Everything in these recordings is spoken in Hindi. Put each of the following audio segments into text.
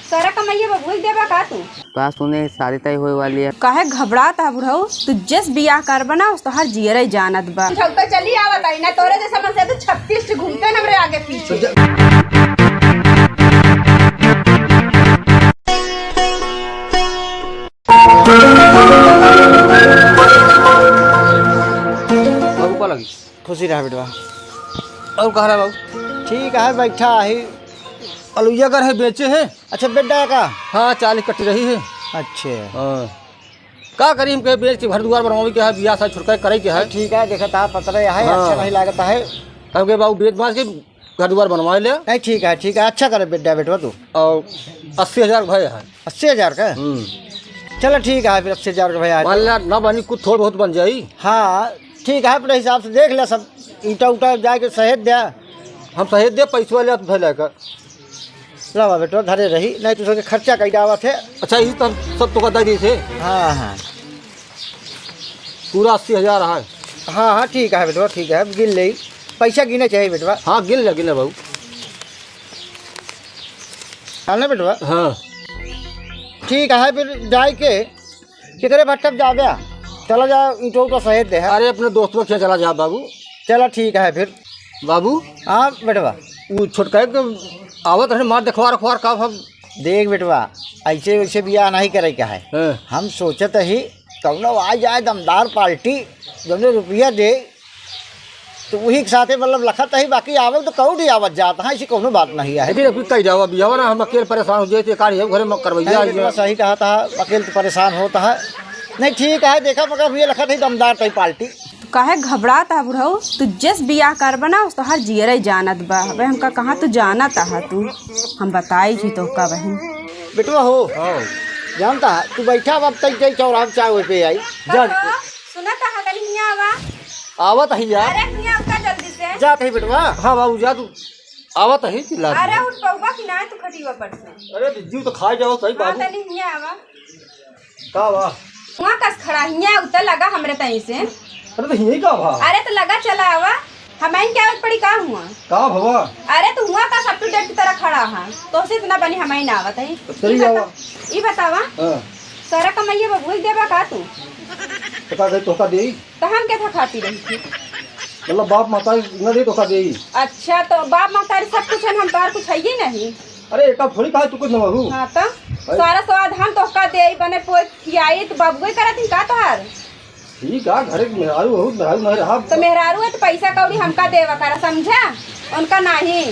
सारा कमाइए बबू देबा का तू पास सुने शादी तय होए वाली है। काहे घबरात है बुढ़ऊ तू जिस बियाह कर बना उस तो हर जियरे जानत बा तो चली आवत आई ना तोरे जैसा मन से तो 36 घूमते न हमरे आगे पीछे। बाबू का लगी खुशी रहा बेटवा। और कह रहा बाबू ठीक है बैठा है। अलुइया कर है बेचे है। अच्छा बेटा का हाँ 40 कट्टी रही है। अच्छे हाँ का करी हम के बेच के घर दुआर बनवावी के है बियाह सा छुटकाई करे के है। ठीक है देखा था पता है हाँ। अच्छा नहीं लागता है हम के बाबू बेच बाज के घर दुआर बनवा ले। नहीं ठीक है अच्छा करे बेटा बेटवा तू। और 80,000 भय है। 80,000 का चलो ठीक है फिर 80,000 का भैया मान लिया ना बनी कुछ थोड़ा बहुत बन जाई। हाँ ठीक है अपने हिसाब से देख ले सब ईटा उटा जाके सहेज दिया हम सहेज दे पैसा ले तो लेकर लावा बेटवा धरे रही नहीं तो सोचे खर्चा कई दावत है। अच्छा ये तो सब तो दे दी थे। हाँ हाँ पूरा 80,000 है। हाँ हाँ ठीक है बेटवा ठीक है गिन ले पैसा गिने चाहिए बेटवा। हाँ गिन ले बाबू ना बेटवा। हाँ ठीक है फिर जाए के कितने भट्टब जा गया चला जा ईटो उटो सहेज दे है। अरे अपने दोस्तों के चला जा बाबू। चलो ठीक है फिर बाबू हाँ बेटवा वो छुटकाई के आवत रहे मार देखवार अखबार का हम देख बेटवा ऐसे वैसे बियाह नहीं करे क्या है। हाँ। हम सोचत ही कौनो आ जाए दमदार पार्टी जो रुपया दे तो वही के साथे मतलब लखत ही बाकी आवत तो कौन ही आवत जाता है ऐसी कोनो बात नहीं है। लेकिन अभी कई जावा बियाह ना हम अकेले परेशान हो जाते कार्य घरे में करवैया बेटवा सही कहा था अकेले तो परेशान होता है। नहीं ठीक है देखा मगर ये लखत ही दमदार तई पार्टी काहे घबरात है बुढ़ऊ तू जिस बियाह कर बना उस तो हर जियरे जानत बा वे हमका कहाँ तू जाना था तू हम बताई थी तो का बहन बेटवा हो जानता है तू बैठा अब तक चौराहा चाय वही पे आई जा सुना था गली आवा आवत ही यार। अरे हिया उठा जल्दी से जात है बेटवा। हाँ बाबू जा तू आवत ही चिल्ला। अरे उठ पौवा कि ना तू खटीवा पर से अरे जीव तो खा जाओ सही हां बाबू तनी हिया आवा का वाह। वहां कस खड़ा हिया उतर लगा हमरे तई से। अरे तो यही का भा। अरे तो लगा चला आवा हमें क्या पड़ी का हुआ का भवा। अरे तू हुआ का सब टू डेट की तरह खड़ा है तो से इतना बनी हमें ना आवत है। चली जावा। ई बतावा हां सारा कमाइए बबू देबा का तू पता दे तोका देई तो हम क्या था खाती रही थी। मतलब बाप माता न दे तोका देई। अच्छा तो बाप महतारी सब कुछ है हम तोहार कुछ है ही नहीं। अरे एक थोड़ी कहा तू कुछ न महू। हाँ तो सारा स्वाद हम तो का दे बने पोई खियाई तो बाबू करत ही का तोहार। ठीक है घरे मेहरारू बहुत मेहरारू नहीं रहा तो मेहरारू है तो पैसा कौड़ी हमका देवा करा समझा उनका नहीं।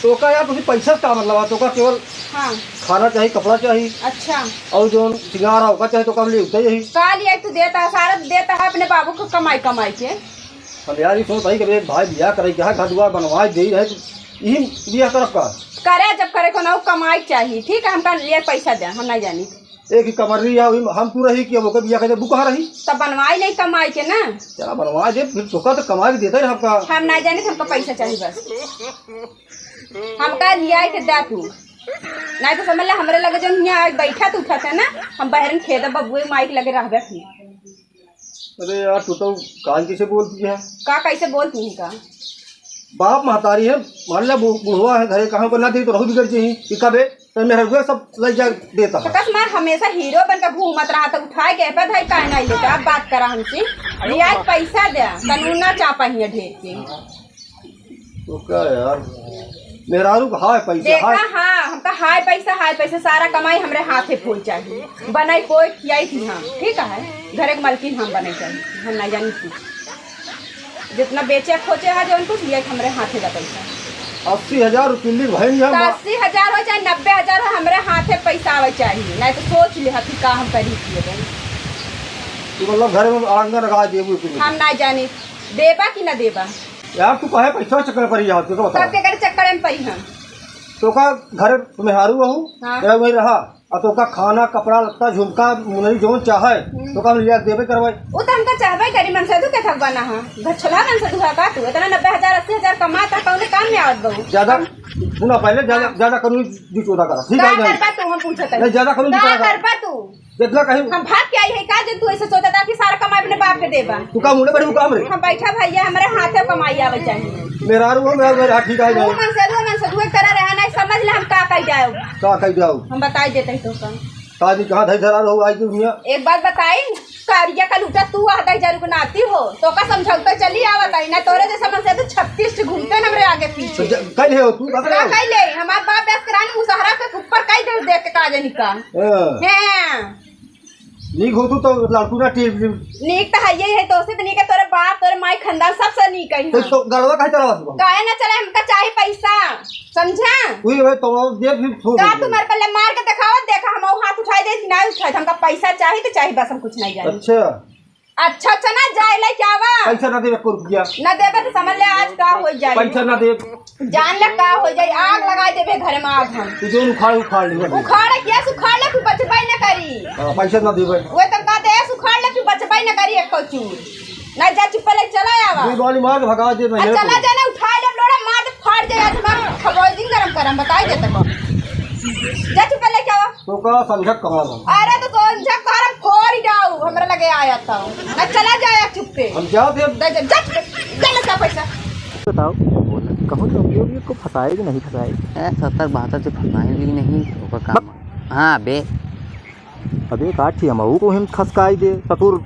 तोका यार तुझे पैसा का मतलब है तोका केवल हाँ खाना चाहिए कपड़ा चाहिए अच्छा और जो सिंगार होगा चाहिए तो कम ले उतना यही। का लिया तू देता है सारा देता है अपने बाबू को कमाई कमाई के। हम यार ये सोच भाई कि भाई बियाह करे क्या घर दुआर बनवाए दे रहे यही बियाह तरफ का करे जब करे को ना कमाई चाहिए ठीक है हमका लिए पैसा दे हम नहीं जानी। एक ही कमर रही है हम तू रही कि वो बियाह करे बुका रही तब बनवाई नहीं कमाई के ना चला बनवा दे फिर तोका तो कमा के देता है हमका। हम नहीं जाने हमका पैसा चाहिए बस हमका लिया के दे तू नहीं तो समझ ला हमरे लगे जो यहाँ बैठा तो उठा था ना हम बहरन खेत बबुए माइक लगे रहबे थी। अरे यार तू तो कान कैसे बोलती है का कैसे बोलती का बाप महतारी है मान लिया बुढ़वा है घरे कहाँ पर ना दे तो रहू बिगड़ चाहिए कबे तो मेरा रुपया सब लग जा देता है। कस मार हमेशा हीरो बनकर घूमत रहा तो उठाए के पे भाई का नहीं लेता अब बात करा हमसे लिया पैसा दे कानून ना चापा ही ढेर के तो क्या यार मेहरारू का हाय पैसा देखा हाय हाँ हमका हाय पैसा सारा कमाई हमरे हाथे फूल चाहिए बनाई कोई खियाई थी हम ठीक है घर एक मलकिन हम बनाई चाहिए हम नहीं जानी थी जितना बेचे खोचे है जो उनको लिया हमरे हाथे का पैसा 80,000 रुपये भाई 80,000 हो चाहे 90,000 हो हमरे हाथे पैसा आवे चाहिए नहीं तो सोच ले हथी का हम करी थी तू मतलब घर में आंगन लगा दे हम नहीं जानी देबा कि न देबा यार तू कहे पैसा चक्कर पर ही तो बता सबके घर चक्कर में पड़ी हम तो का घर मेहरारू रहूँ हाँ। वही रहा और तो का खाना कपड़ा लत्ता झुमका मुनरी जो चाहे तो का लिया देवे करवाई वो तो हमका चाहबे करी मन से तू के थक बना हां घर छला मन से दुहा का तू इतना 90,000 80,000 कमाता कौन काम में आवत बहु ज्यादा सुना पहले ज्यादा करूँ दी चौदह करा ठीक का है करबा तू हम पूछत नहीं ज्यादा करूँ का करबा तू जितना कहीं हम भाग के आई है का जे तू ऐसे सोचता था कि सारा कमाई अपने बाप के देबा तू का मुंडे बड़ी काम रे हम बैठा भैया हमारे हाथे कमाई आवे चाहिए मेहरारू हो मेरा ठीक है मन से दुआ तरह रहना समझ समझ ले हम का कह जाओ, का कह जाओ हम बताई देते तो कम। ताजी कहाँ धई धरा रहो आई दुनिया। एक बात बताई, कारिया का लूटा तू आता जरूर को नाती हो तो का समझौता चली आवत आई ना, तोरे जैसा मन से तो 36 घूमते न हमरे आगे पीछे। कह ले हो तू का का कह ले हमार बाप बेस करानी मुसहरा के ऊपर कह दे देख के काजे निकाल हैं नीक हो तू तो लड़कू ना टीम नीक तो है यही है, तो से तो नीक है, तोरे बाप तोरे माई खानदान सबसे नीक है। तो गड़वा कह चला बस काहे ना चले, हमका चाहिए पैसा, समझा? वही है तो दे फिर छोड़ का तू मेरे पहले मार के दिखाओ, देखा हम हाथ उठाई दे ना उठाई, हमका पैसा चाहिए तो चाहिए बस, हम कुछ नहीं जाने। अच्छा अच्छा ना जाए ले जावा, पैसा ना देवे को रुपया ना देबे तो समझ ले आज का हो जाए, पैसा ना दे जान ले का हो जाए, आग लगा देबे घर में आग हम। तू जो उखाड़ ले उखाड़े क्या सुखाड़ ले, तू बचबाई ना करी। पैसा ना देवे वो तो कहते है सुखाड़ ले, तू बचबाई ना करी एक चूर ना जा, चुप ले चला आवा ये वाली मार के भगा दे मैं चला जाना, उठा ले लोड़ा मार दे फाड़ जाए, आज हम खबोई दिन गरम करम बताई देते को जा, चुप ले क्या तो का समझक कहां अरे तो समझक करम फोड़ ही जाओ, हमरा लगे आया था ना, चला जाए चुप पे हम जा दे जा का पैसा बताओ कहूँ तो ये को फंसाए कि नहीं फंसाए? 70-72 से फंसाएंगे ही नहीं होगा काम। हाँ बे अबे काठी हम को हम खसकाई दे सतुर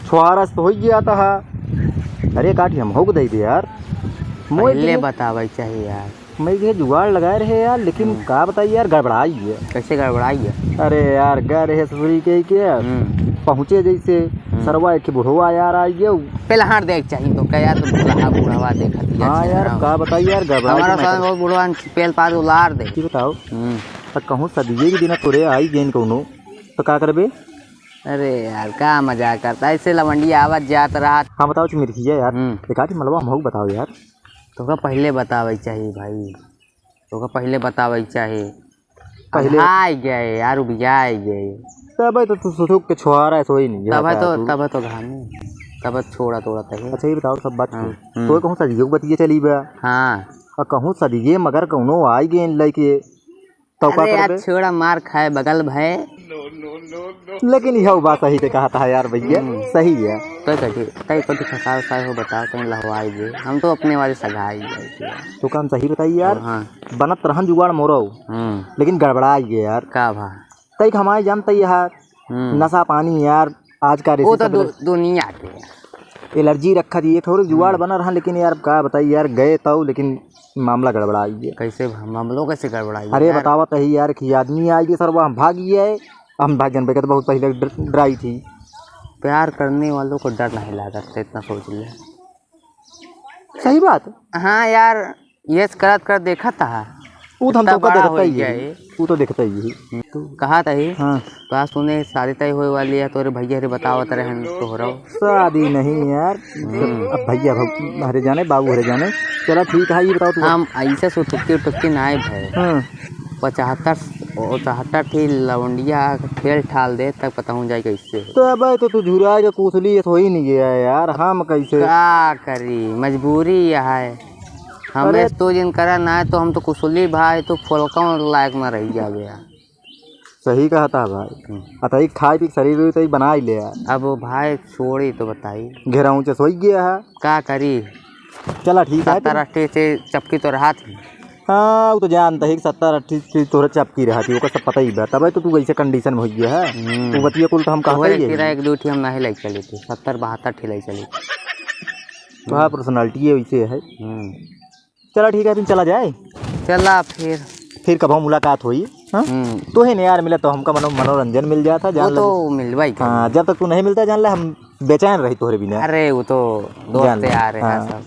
छुआरा से तो हो गया था। अरे काठी हम हो दे दे यार, पहले बतावे चाहिए यार। मैं ये जुगाड़ लगाए रहे यार, लेकिन का बताइए यार गड़बड़ाई है। कैसे गड़बड़ाई है? अरे यार गए रहे ससुरी के पहुँचे जैसे सरवा एक बुढ़वा यार आई गया पहले हाथ देख चाहिए तो क्या यार, तो बुढ़ावा देखा थी। हाँ यार का बताइए यार गड़बड़ाई हमारा साथ बहुत बुढ़वा पेल पार उलार दे। बताओ तो कहूँ सदिये के दिन तोरे आई गेन कौनो तो का करबे? अरे यार क्या मजाक करता है, ऐसे लवंडी आवाज जात रहा। हाँ बताओ मिर्खिया यार एकाठी मलबा हम बताओ यार। तो का पहले बतावे चाहिए भाई, तो का पहले बतावे चाहिए। पहले आए गए यार, उबियाए गए तब तो तू सुसुक के छुआरा है सोई नहीं तब तो घाने तब छोड़ा तोड़ा तक। अच्छा ये बताओ सब बात तो कहूँ सदिये बतिये चली बा। हाँ और कहूँ सदिये मगर कौनो आई गेन लेके तो का यार छोड़ा मार खाए बगल भय, लेकिन यह बात सही से कहा था यार भैया, सही है। तो कभी फंसा वसाए हो बताओ कहीं लहवाई दे, हम तो अपने वाले सगाई गए तो काम सही बताइए यार। हाँ बनत रहन जुगाड़ मोरो लेकिन गड़बड़ाई गए यार का भा तई हमारे जानते यार नशा पानी यार आज का वो तो दुनिया के एलर्जी रखा दिए थोड़ी जुगाड़ बना रहा, लेकिन यार का बताइए यार गए तो लेकिन मामला गड़बड़ाई है। कैसे मामलों कैसे गड़बड़ाई? अरे बतावा तही यार कि आदमी आई गए सर वो हम भाग गए, हम भाग जान पे तो बहुत पहले डराई थी। प्यार करने वालों को डर नहीं लगा, इतना सोच ले। सही बात। हाँ यार ये कर देखा था वो हम तो देखता ही है, वो तो देखता ही है। तू कहा था ही हाँ तो सुने शादी तय होने वाली है, तोरे भैया रे बतावत रहे तो हो रहा शादी नहीं यार। अब भैया हरे जाने बाबू हरे जाने, चला ठीक है ये बताओ तू। हम ऐसे सुटुक्की नाय भाई 75 थी लवंडिया खेल ठाल दे तक पता हो जाए कैसे। तो अब तू झुराएगा कुसली हो ही नहीं गया यार, हम कैसे क्या करी, मजबूरी है हमें तो जिन करा ना है तो हम तो कुसली भाई तो फुलका लायक में रह जा गया। सही कहा था भाई। अतः खाए पी शरीर तो बना ही ले यार। अब भाई छोड़ी तो बताई घेरा ऊँचे सोई गया है, क्या करी। चला ठीक है 70-80 से चपकी तो रहा थी। हाँ वो तो जानता है कि 70-80 तोरा चपकी रहा थी, वो सब पता ही तब तो तू ऐसे कंडीशन में हो गया है। वो बतिया कुल तो हम कहा एक दो हम नहीं ले चली थी, 70-72 ले चली। तो हाँ पर्सनालिटी है वैसे है। चला ठीक है फिर चला जाए। चला फिर कब मुलाकात हुई। हाँ तो है नहीं यार मिला तो हमका मनोरंजन मिल जाता जान तो मिलवाई। हाँ जब तक तू नहीं मिलता जान ले हम बेचैन रही तोहरे बिना। अरे वो तो दोस्त आ रहे हैं सब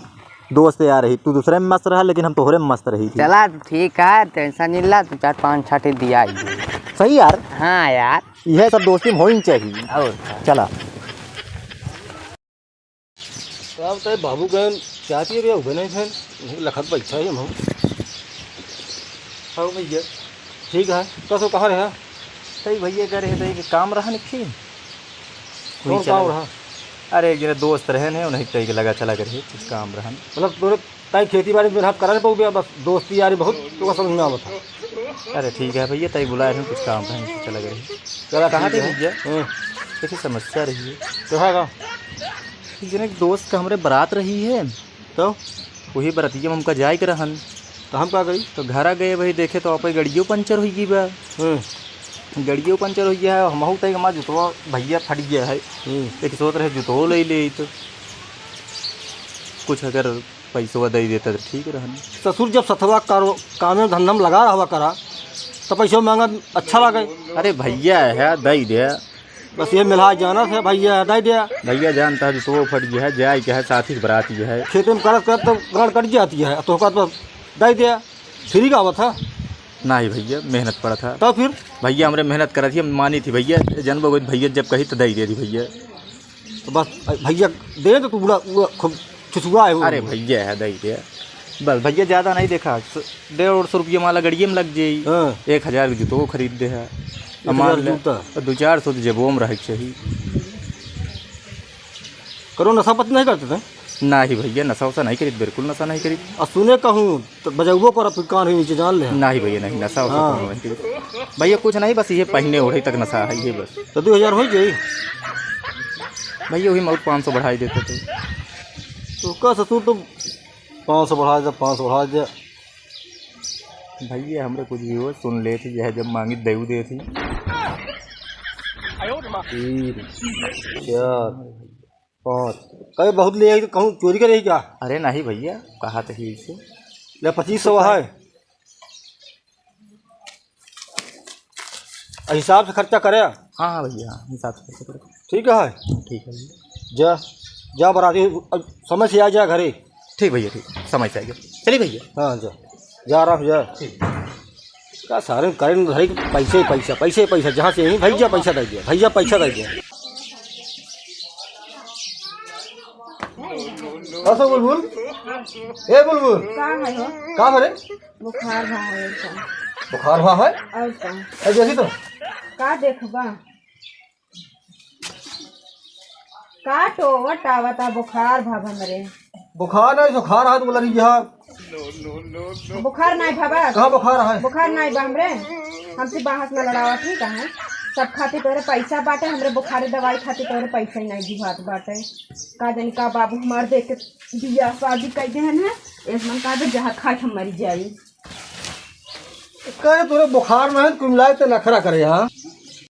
दोस्त आ रही, तू दूसरे में मस्त रहा लेकिन हम तोहरे में मस्त रही थी। चला ठीक है टेंशन नहीं ला, तू 4-5 दिया सही यार। हाँ यार यह सब दोस्ती में होनी चाहिए। और चला तो बाबू गए चाहती है उगे नहीं थे लखत पैसा ही हम हाँ भैया ठीक है तो कहाँ रहा सही भैया कह रहे थे काम रहा निखी काम रहा। अरे जरा दोस्त रहे ने उन्हें तय लगा चला करे कुछ काम रहा, मतलब तोरे तय खेती बाड़ी में करा पाओगे बस दोस्ती यारी बहुत तो समझ में आवत है। अरे ठीक है भैया तय बुलाए हैं कुछ काम रहे चला करे। चला कहाँ थे भैया? देखिए समस्या रही है तो है जन एक दोस्त का हमारे बारात रही है तो वही बरातिया में हमका जाए के रहन तो हम क्या करी? तो घर आ गए भाई देखे तो आप गड़ियों पंचर हुई गई बा। गड़ियों पंचर हो गया है। हम तक हमारा जुतवा भैया फट गया है। एक सोच रहे जुतो ले तो कुछ अगर पैसवा दे देता तो ठीक रहन। ससुर जब सतवा काम में धंधा में लगा रहा करा तो पैसा मांगा अच्छा लगे। अरे भैया है दे दे, बस ये मिला जाना था भैया दे दिया। भैया जानता है जुतो फट गया है, जाए क्या है साथी बरात ये है। खेत में कर तो गाड़ कट जाती है तो दे दिया फ्री का हुआ था ना ही भैया मेहनत पड़ा था। तो फिर भैया हमारे मेहनत करा थी, हम मानी थी भैया जन्म भैया जब कही तो दे दी भैया। तो बस भैया दे तो तू बुरा खूब छुछुआ है। अरे भैया है दे दिया बस। भैया ज़्यादा नहीं देखा, 150 रुपये माला गड़िए में लग जाये। 1000 के जुतो खरीद दे है। मान ले 200-400 तो जेबों में रहे चाहिए। करो नशा पत्ती नहीं करते थे? ना ही भैया नशा वशा नहीं करीद, बिल्कुल नशा नहीं करीद। और सुने कहूँ तो बजाउबो कर फिर कान ही नीचे जान ले। ना ही भैया नहीं नशा वशा नहीं करीद भैया, कुछ नहीं बस ये पहने ओढ़े तक नशा है ये बस। तो 2000 हो जाए भैया वही मौत 500 बढ़ाई देते थे। तो का ससुर तो 500 बढ़ा दे 500 बढ़ा दे। भैया हमरे कुछ भी हो सुन ले थी, यह जब मांगी देव दे थी। 3 4 5 कहीं बहुत ले आई तो कहूँ चोरी करेगी क्या? अरे नहीं भैया कहा था ही इसे ले 2500 है। हिसाब से खर्चा करे। हाँ हाँ भैया हिसाब से ठीक है ठीक है भैया। जा जा बराती समय से आ जा घरे। ठीक भैया ठीक समय से आइए। चलिए भैया। हाँ जा रहा हूँ जा। क्या सारे करें भाई पैसे पैसा पैसे पैसा जहाँ से यहीं भैया पैसा दे दिया भैया पैसा दे दिया। अच्छा बुलबुल ए बुलबुल का है हो? का भरे बुखार भा है का? बुखार हुआ है और का? ऐ देखी तो का देखबा का टोवट आवता बुखार भाव हमरे। बुखार नहीं सुखार है तो बोला नहीं यहाँ बुखार नहीं भाबा? कहाँ बुखार है? बुखार नहीं बा हमरे। हमसे बाहर में लड़ावा ठीक है। सब खातिर तोरे पैसा बाटे, हमरे बुखारी दवाई खातिर तोरे पैसा ही नहीं दिवात बाटे। का जानी का बाबू हमार देख के बियाह शादी कर दे हैं इसमें का दे जहाँ खा हम मरी जाई। कहे तोरे बुखार में है कुमलाए तो नखरा करे यहाँ।